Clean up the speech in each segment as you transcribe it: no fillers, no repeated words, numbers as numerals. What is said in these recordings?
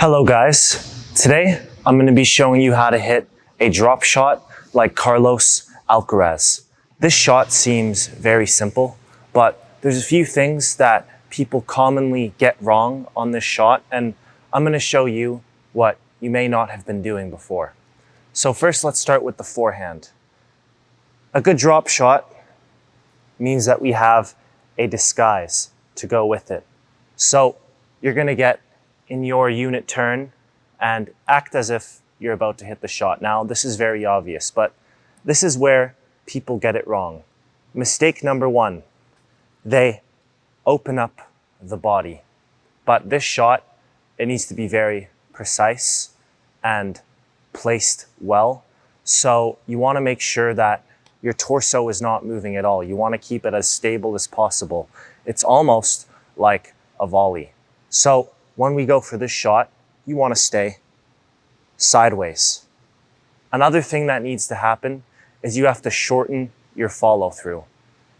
Hello guys, today I'm going to be showing you how to hit a drop shot like Carlos Alcaraz. This shot seems very simple, but there's a few things that people commonly get wrong on this shot, and I'm going to show you what you may not have been doing before. So first, let's start with the forehand. A good drop shot means that we have a disguise to go with it. So you're going to get in your unit turn and act as if you're about to hit the shot. Now, this is very obvious, but this is where people get it wrong. Mistake number one, they open up the body. But this shot, it needs to be very precise and placed well. So you want to make sure that your torso is not moving at all. You want to keep it as stable as possible. It's almost like a volley. So when we go for this shot, you want to stay sideways. Another thing that needs to happen is you have to shorten your follow through.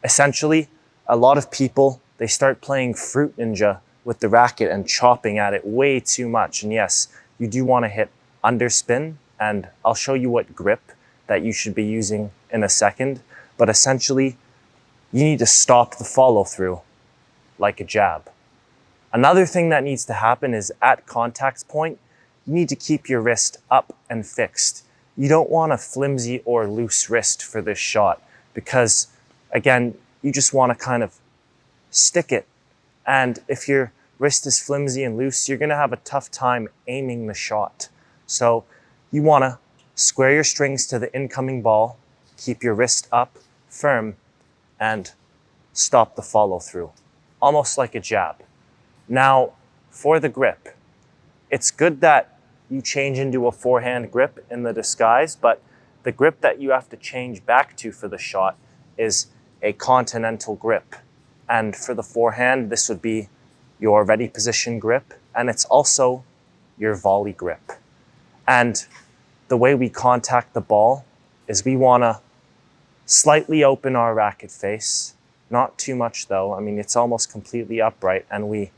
Essentially, a lot of people, they start playing Fruit Ninja with the racket and chopping at it way too much. And yes, you do want to hit underspin, and I'll show you what grip that you should be using in a second. But essentially, you need to stop the follow through like a jab. Another thing that needs to happen is at contact point, you need to keep your wrist up and fixed. You don't want a flimsy or loose wrist for this shot because, again, you just want to kind of stick it. And if your wrist is flimsy and loose, you're going to have a tough time aiming the shot. So you want to square your strings to the incoming ball, keep your wrist up, firm, and stop the follow through, almost like a jab. Now, for the grip, it's good that you change into a forehand grip in the disguise, but the grip that you have to change back to for the shot is a continental grip. And for the forehand, this would be your ready position grip, and it's also your volley grip. And the way we contact the ball is we want to slightly open our racket face, not too much though. I mean, it's almost completely upright, and we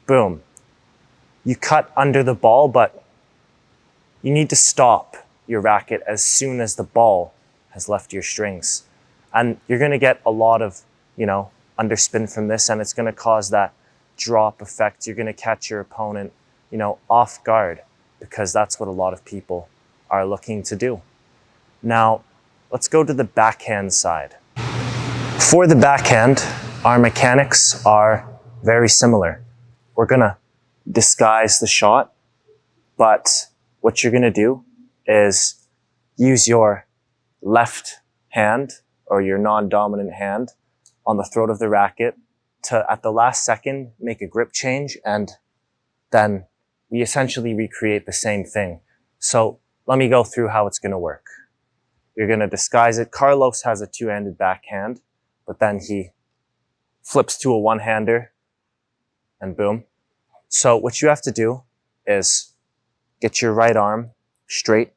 boom. You cut under the ball, but you need to stop your racket as soon as the ball has left your strings. And you're going to get a lot of, underspin from this, and it's going to cause that drop effect. You're going to catch your opponent, off guard, because that's what a lot of people are looking to do. Now, let's go to the backhand side. For the backhand, our mechanics are very similar. We're going to disguise the shot, but what you're going to do is use your left hand or your non-dominant hand on the throat of the racket to, at the last second, make a grip change, and then we essentially recreate the same thing. So let me go through how it's going to work. You're going to disguise it. Carlos has a two-handed backhand, but then he flips to a one-hander, and boom. So what you have to do is get your right arm straight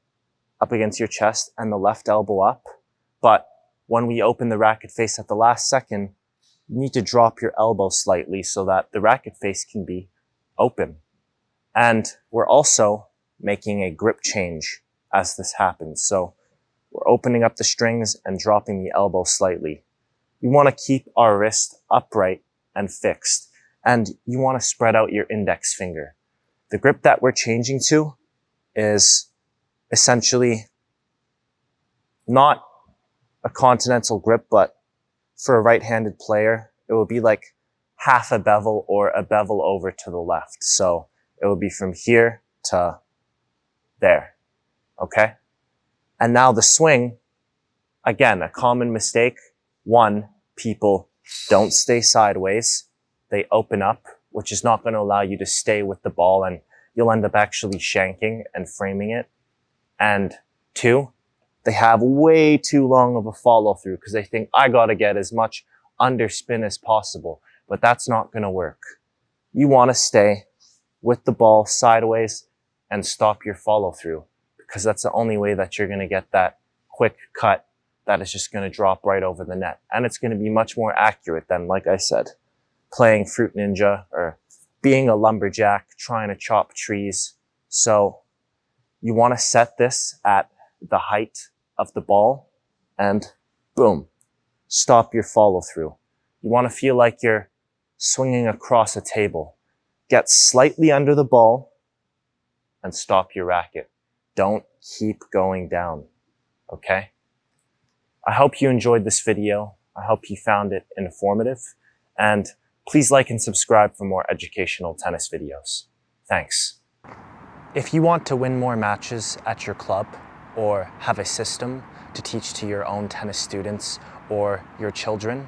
up against your chest and the left elbow up. But when we open the racket face at the last second, you need to drop your elbow slightly so that the racket face can be open. And we're also making a grip change as this happens. So we're opening up the strings and dropping the elbow slightly. You want to keep our wrist upright and fixed. And you want to spread out your index finger. The grip that we're changing to is essentially not a continental grip, but for a right-handed player, it will be like half a bevel or a bevel over to the left. So it will be from here to there, okay? And now the swing, again, a common mistake. One, people don't stay sideways. They open up, which is not going to allow you to stay with the ball, and you'll end up actually shanking and framing it. And two, they have way too long of a follow through because they think, I got to get as much underspin as possible, but that's not going to work. You want to stay with the ball sideways and stop your follow through, because that's the only way that you're going to get that quick cut that is just going to drop right over the net. And it's going to be much more accurate than, like I said, playing Fruit Ninja or being a lumberjack, trying to chop trees. So you want to set this at the height of the ball and boom, stop your follow through. You want to feel like you're swinging across a table. Get slightly under the ball and stop your racket. Don't keep going down, okay? I hope you enjoyed this video. I hope you found it informative, and please like and subscribe for more educational tennis videos. Thanks. If you want to win more matches at your club or have a system to teach to your own tennis students or your children,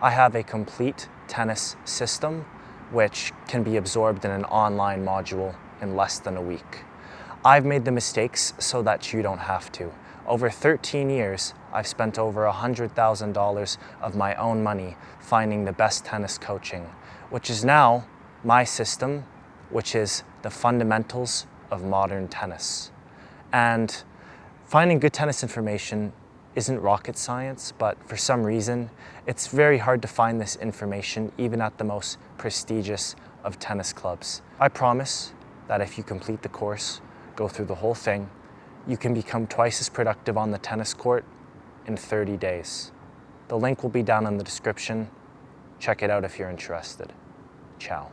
I have a complete tennis system which can be absorbed in an online module in less than a week. I've made the mistakes so that you don't have to. Over 13 years, I've spent over $100,000 of my own money finding the best tennis coaching, which is now my system, which is the fundamentals of modern tennis. And finding good tennis information isn't rocket science, but for some reason, it's very hard to find this information even at the most prestigious of tennis clubs. I promise that if you complete the course, go through the whole thing, you can become twice as productive on the tennis court in 30 days. The link will be down in the description. Check it out if you're interested. Ciao.